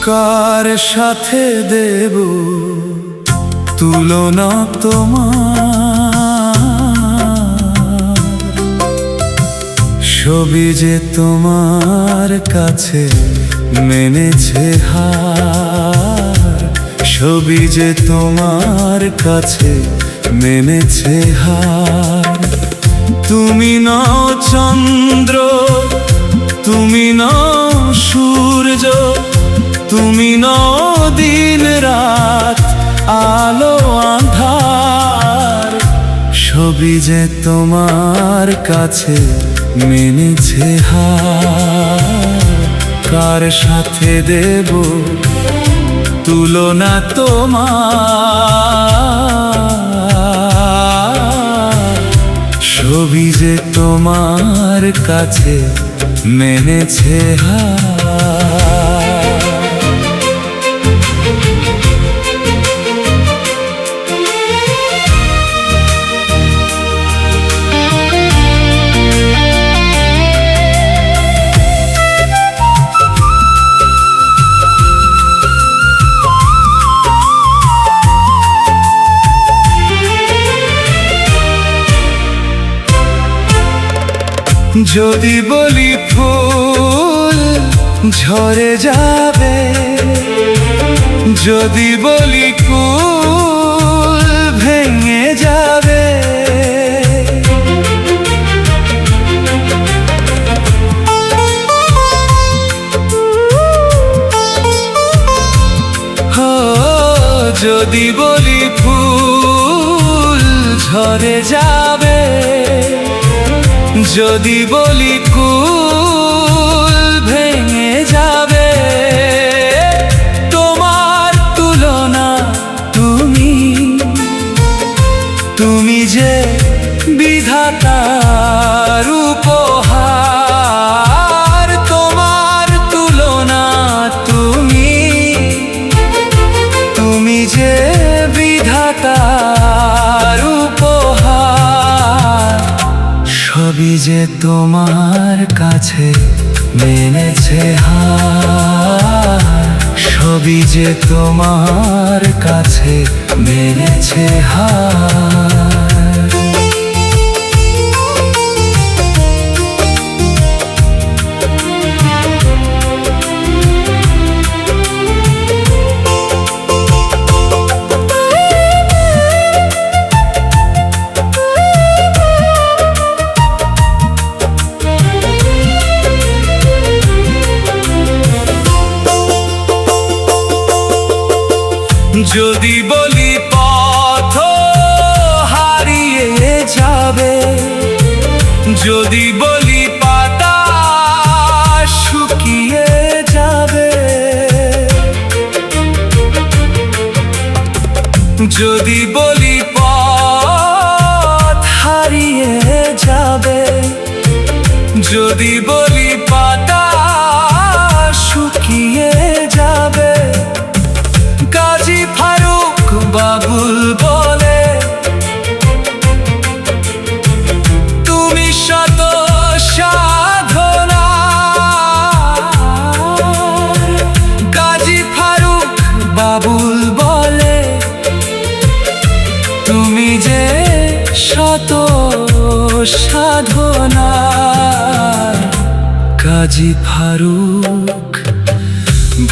কার সাথে দেব তুলনা তোমার? ছবি যে তোমার কাছে মেনেছে হার, ছবি যে তোমার কাছে মেনেছে হার। তুমি নও চন্দ্র, তুমি নও সূর্য, তুমি নও দিন রাত আলো আঁধার। ছবি যে তোমার কাছে মেনেছে হার, কার সাথে দেব তুলনা তোমার? ছবি যে তোমার কাছে মেনেছে হার। যদি বলি ফুল ঝরে যাবে, যদি বলি কুল ভেঙে যাবে, যদি বলি ফুল ঝরে যাবে, যদি বলি কুল ভেঙে যাবে, তোমার তুলনা তুমি, তুমি যে বিধাতার উপহার। তোমার তুলনা তুমি, তুমি যে বিধাতার উপহার। ছবি যে তোমার কাছে মেনেছে হার, ছবি যে তোমার কাছে মেনেছে হার। যদি বলি পথ হারিয়ে যাবে, যদি বলি পাতা শুকিয়ে যাবে, যদি বলি পথ হারিয়ে যাবে, যদি বলি পাতা শুকিয়ে যাবে, কাজী ফারুক বাবুল বলে তুমি শত সাধনা। কাজী ফারুক বাবুল বলে তুমি যে শত সাধনা। কাজী ফারুক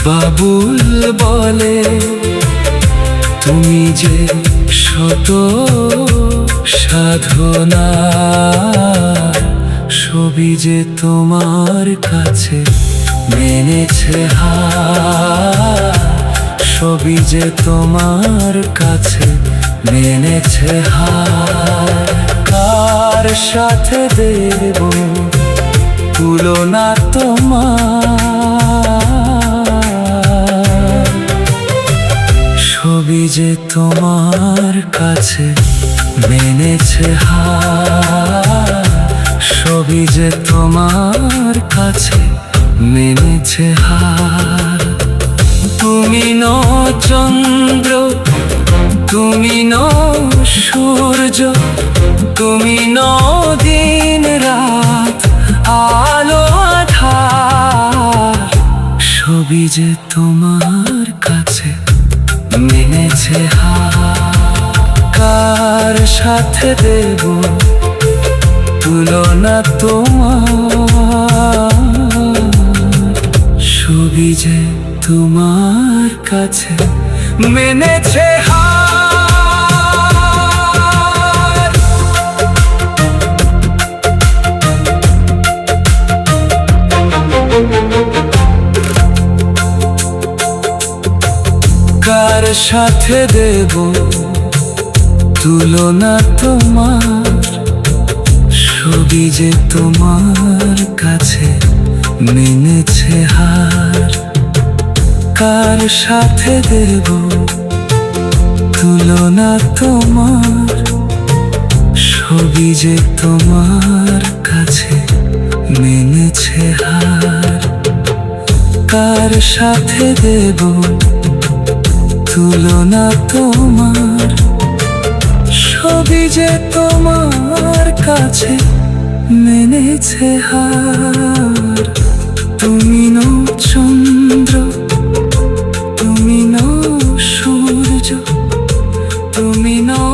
বাবুল বলে তুমি যে শত সাধনা। ছবি যে তোমার কাছে মেনেছে হার, ছবি যে তোমার কাছে মেনেছে হার। কার সাথে দেব তুলনা তোমার? ছবি যে তোমার কাছে মেনেছে হার, ছবি যে তোমার কাছে মেনেছে হার। তুমি নও চন্দ্র, তুমি নও সূর্য, তুমি নও দিন রাত আলো আঁধার। ছবি যে তোমার কাছে মেনেছে হার, কার সাথে দেব তুলনা তোমার, ছবি যে তোমার কাছে মেনেছে হার। কার সাথে দেব তুলনা তোমার, ছবি যে তোমার কাছে মেনেছে হার, কার সাথে দেব তুলনা তোমার, ছবি যে তোমার কাছে মেনেছে হার, কার সাথে দেব তুলনা তোমার, ছবি যে তোমার কাছে মেনেছে হার। তুমি নও চন্দ্র, তুমি নও সূর্য, তুমি নও